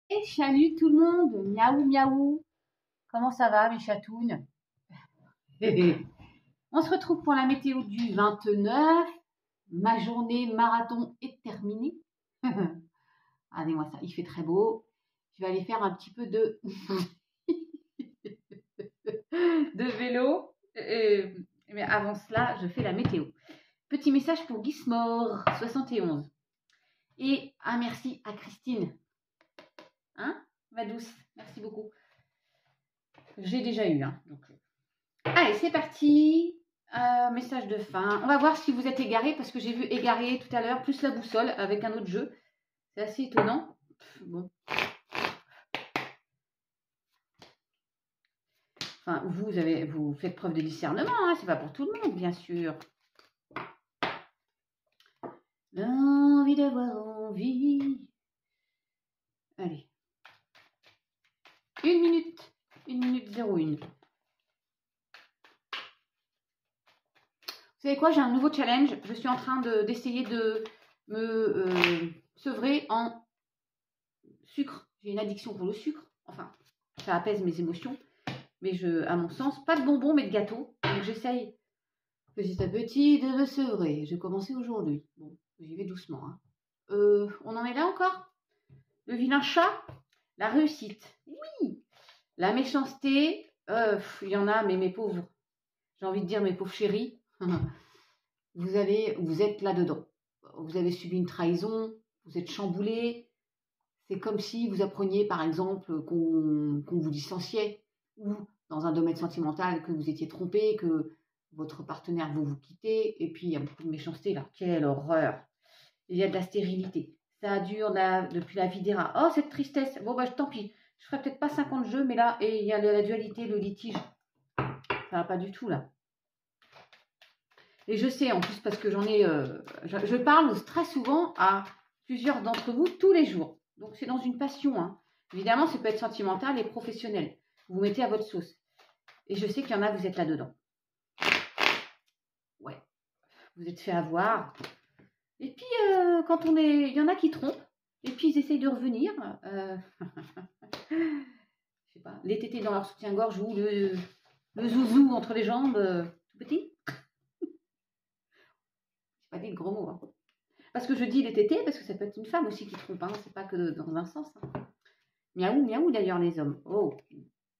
Et salut tout le monde, miaou miaou, comment ça va mes chatounes? On se retrouve pour la météo du 29, ma journée marathon est terminée. Regardez-moi ça, il fait très beau, je vais aller faire un petit peu de, de vélo, mais avant cela je fais la météo. Petit message pour Gizmore 71 et un merci à Christine, hein, ma douce, merci beaucoup. J'ai déjà eu, hein, donc... Allez, c'est parti. Message de fin. On va voir si vous êtes égaré parce que j'ai vu égaré tout à l'heure, plus la boussole avec un autre jeu. C'est assez étonnant. Bon. Enfin, vous faites preuve de discernement, hein, c'est pas pour tout le monde, bien sûr. L'envie d'avoir envie. Allez. 1 minute. 1 minute 01. Vous savez quoi, j'ai un nouveau challenge. Je suis en train d'essayer de me sevrer en sucre. J'ai une addiction pour le sucre. Enfin, ça apaise mes émotions. Mais à mon sens, pas de bonbons, mais de gâteaux. Donc j'essaye petit à petit de me sevrer. J'ai commencé aujourd'hui. Bon, j'y vais doucement. Hein. On en est là encore? Le vilain chat? La réussite? Oui. La méchanceté? Il y en a, mais mes pauvres. J'ai envie de dire mes pauvres chéris. Vous êtes là-dedans. Vous avez subi une trahison. Vous êtes chamboulé. C'est comme si vous appreniez, par exemple, qu'on vous licenciait. Ou dans un domaine sentimental, que vous étiez trompé, que votre partenaire veut vous quitter, et puis il y a beaucoup de méchanceté là. Quelle horreur! Il y a de la stérilité. Ça dure depuis la vie des rats. Oh, cette tristesse! Bon, bah tant pis. Je ferai peut-être pas 50 jeux, mais là, et il y a la dualité, le litige. Ça va pas du tout là. Et je sais, en plus, parce que j'en ai... je parle très souvent à plusieurs d'entre vous tous les jours. Donc c'est dans une passion. Hein. Évidemment, ça peut être sentimental et professionnel. Vous mettez à votre sauce. Et je sais qu'il y en a, vous êtes là-dedans. Ouais. Vous êtes fait avoir. Et puis, quand on est... Il y en a qui trompent. Et puis, ils essayent de revenir. Je sais pas. Les tétés dans leur soutien-gorge ou le zouzou entre les jambes. Tout petit. Je n'ai pas dit le gros mot. Hein. Parce que je dis les tétés, parce que ça peut être une femme aussi qui trompe. Hein. C'est pas que dans un sens. Hein. Miaou, miaou d'ailleurs les hommes. Oh.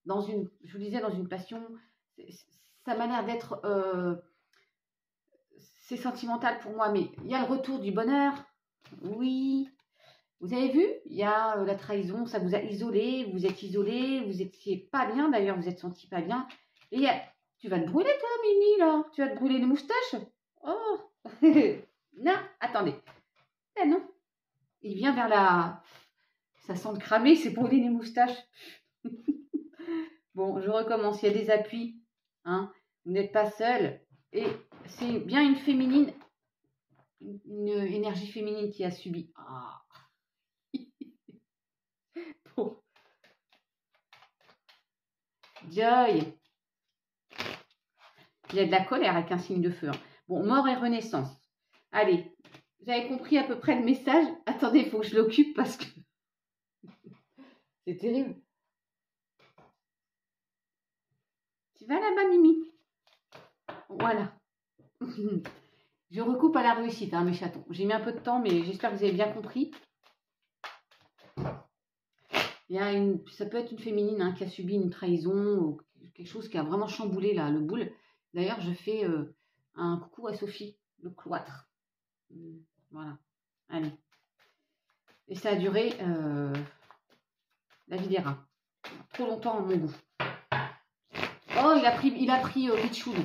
Je vous disais, dans une passion, ça m'a l'air d'être... c'est sentimental pour moi, mais il y a le retour du bonheur. Oui. Vous avez vu, il y a la trahison, ça vous a isolé, vous êtes isolé, vous étiez pas bien, d'ailleurs, vous êtes senti pas bien. Et tu vas te brûler, toi, Mimi, là. Tu vas te brûler les moustaches. Oh. Non, attendez. Eh non. Il vient vers la... Ça sent le cramer, c'est brûler les moustaches. Bon, je recommence. Il y a des appuis. Hein. Vous n'êtes pas seul. Et c'est bien une féminine, une énergie féminine qui a subi. Ah. Bon. Joy. Il y a de la colère avec un signe de feu. Hein. Bon, mort et renaissance. Allez, vous avez compris à peu près le message. Attendez, il faut que je l'occupe parce que c'est terrible. Tu vas là-bas, Mimi? Voilà. Je recoupe à la réussite, hein, mes chatons. J'ai mis un peu de temps, mais j'espère que vous avez bien compris. Ça peut être une féminine hein, qui a subi une trahison ou quelque chose qui a vraiment chamboulé là, le boule. D'ailleurs, je fais un coucou à Sophie, le cloître. Voilà. Allez. Et ça a duré la vie des rats. Trop longtemps à mon goût. Oh, il a pris Pichoun.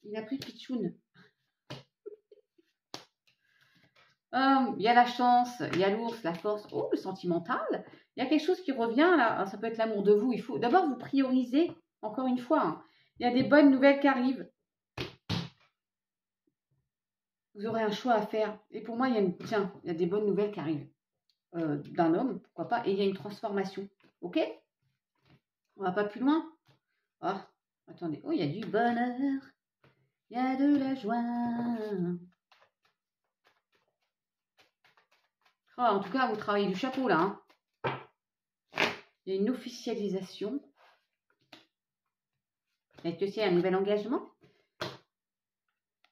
Il a pris Pichoun. Il y a la chance, il y a l'ours, la force. Oh, le sentimental. Il y a quelque chose qui revient là. Ça peut être l'amour de vous. Il faut d'abord vous prioriser. Encore une fois, hein. Il y a des bonnes nouvelles qui arrivent. Vous aurez un choix à faire. Et pour moi, il y a des bonnes nouvelles qui arrivent. D'un homme, pourquoi pas. Et il y a une transformation. Ok? On va pas plus loin. Oh, attendez. Oh, il y a du bonheur. Il y a de la joie. Oh, en tout cas, vous travaillez du chapeau, là. Hein. Il y a une officialisation. Est-ce que c'est un nouvel engagement?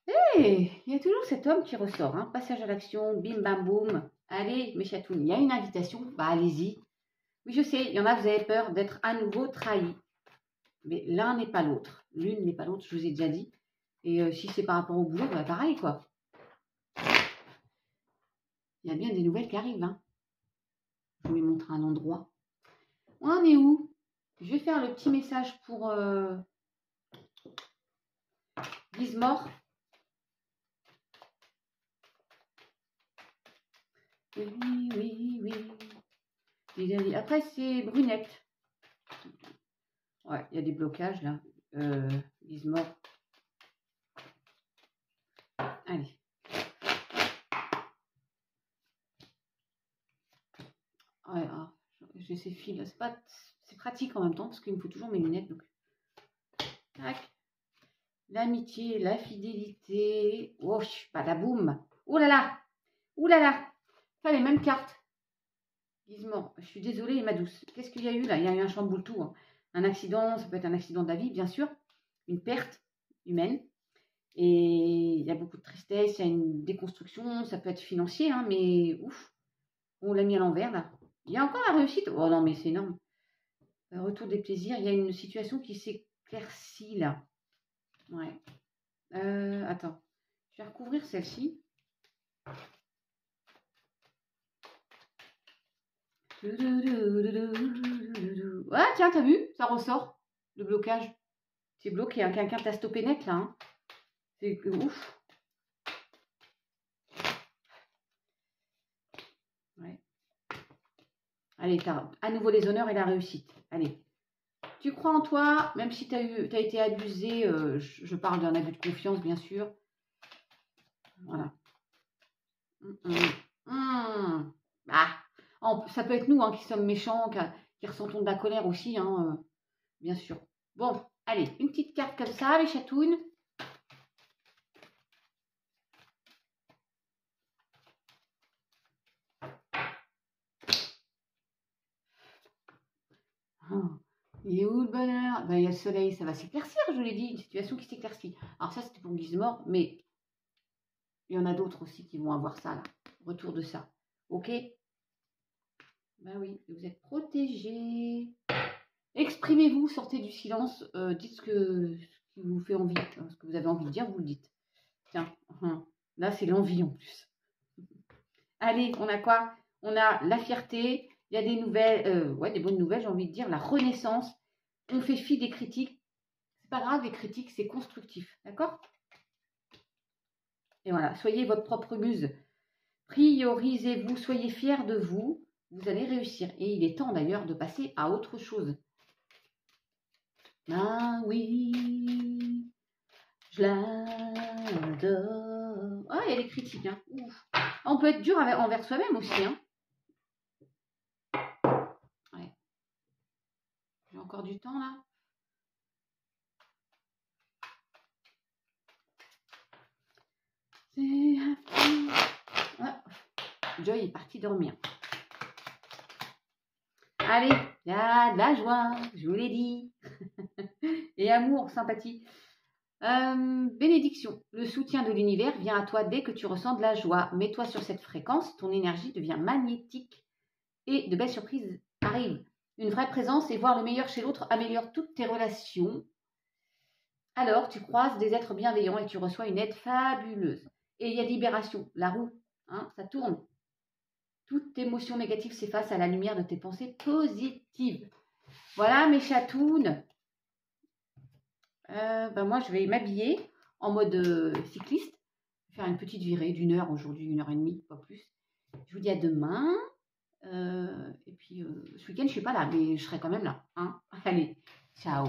Hey, il y a toujours cet homme qui ressort. Hein. Passage à l'action, bim, bam, boum. Allez, mes chatounes, il y a une invitation. Bah, allez-y. Oui, je sais, il y en a, vous avez peur d'être à nouveau trahi. Mais l'un n'est pas l'autre. L'une n'est pas l'autre, je vous ai déjà dit. Et si c'est par rapport au boulot, bah, pareil, quoi. Il y a bien des nouvelles qui arrivent. Hein. Je vous les montre un endroit. On en est où? Je vais faire le petit message pour Gizmore. Oui, oui, oui. Après, c'est Brunette. Ouais, il y a des blocages là. Gizmore. Allez. Ouais, ah, j'ai ces fils là. C'est pratique en même temps parce qu'il me faut toujours mes lunettes. Donc. Tac. L'amitié, la fidélité. Oh, badaboum. Oh là là. Ouh là là. Pas les mêmes cartes. Gizmore. Je suis désolée, ma douce. Qu'est-ce qu'il y a eu là? Il y a eu un chamboule tout. Hein. Un accident, ça peut être un accident de la vie, bien sûr. Une perte humaine. Et il y a beaucoup de tristesse, il y a une déconstruction, ça peut être financier, hein, mais ouf, on l'a mis à l'envers là. Il y a encore la réussite. Oh non, mais c'est énorme. Retour des plaisirs, il y a une situation qui s'éclaircit là. Ouais. Attends, je vais recouvrir celle-ci. Ah tiens, t'as vu? Ça ressort, le blocage. C'est bloqué, hein. Quelqu'un t'a stoppé net là. Hein. C'est ouf. Ouais. Allez, t'as à nouveau les honneurs et la réussite. Allez. Tu crois en toi, même si tu as été abusé, je parle d'un abus de confiance, bien sûr. Voilà. Ah, ça peut être nous hein, qui sommes méchants, qui ressentons de la colère aussi, hein, bien sûr. Bon, allez, une petite carte comme ça, les chatounes. Oh, il est où le bonheur? Ben, il y a le soleil, ça va s'éclaircir, je l'ai dit, une situation qui s'éclaircit. Alors ça, c'était pour Gizmore, mais il y en a d'autres aussi qui vont avoir ça, là. Retour de ça. Ok? Ben oui, vous êtes protégés. Exprimez-vous, sortez du silence, dites ce qui vous fait envie, ce que vous avez envie de dire, vous le dites. Tiens, là c'est l'envie en plus. Allez, on a quoi? On a la fierté, il y a des nouvelles, ouais, des bonnes nouvelles, j'ai envie de dire, la renaissance. On fait fi des critiques. C'est pas grave, les critiques, c'est constructif, d'accord? Et voilà, soyez votre propre muse. Priorisez-vous, soyez fiers de vous, vous allez réussir. Et il est temps d'ailleurs de passer à autre chose. Ah oui, je l'adore. Ah, il y a des critiques. Hein. Ouf. On peut être dur envers soi-même aussi. Hein. Ouais. J'ai encore du temps là. Ah. Joy est parti dormir. Allez, il y a de la joie, je vous l'ai dit. Et amour, sympathie. Bénédiction, le soutien de l'univers vient à toi dès que tu ressens de la joie. Mets-toi sur cette fréquence, ton énergie devient magnétique et de belles surprises arrivent. Une vraie présence et voir le meilleur chez l'autre améliore toutes tes relations. Alors, tu croises des êtres bienveillants et tu reçois une aide fabuleuse. Et il y a libération, la roue, hein, ça tourne. Toute émotion négative s'efface à la lumière de tes pensées positives. Voilà mes chatounes. Moi, je vais m'habiller en mode cycliste. Faire une petite virée d'1 heure aujourd'hui, 1h30, pas plus. Je vous dis à demain. Et puis, ce week-end, je ne suis pas là, mais je serai quand même là. Hein. Allez, ciao.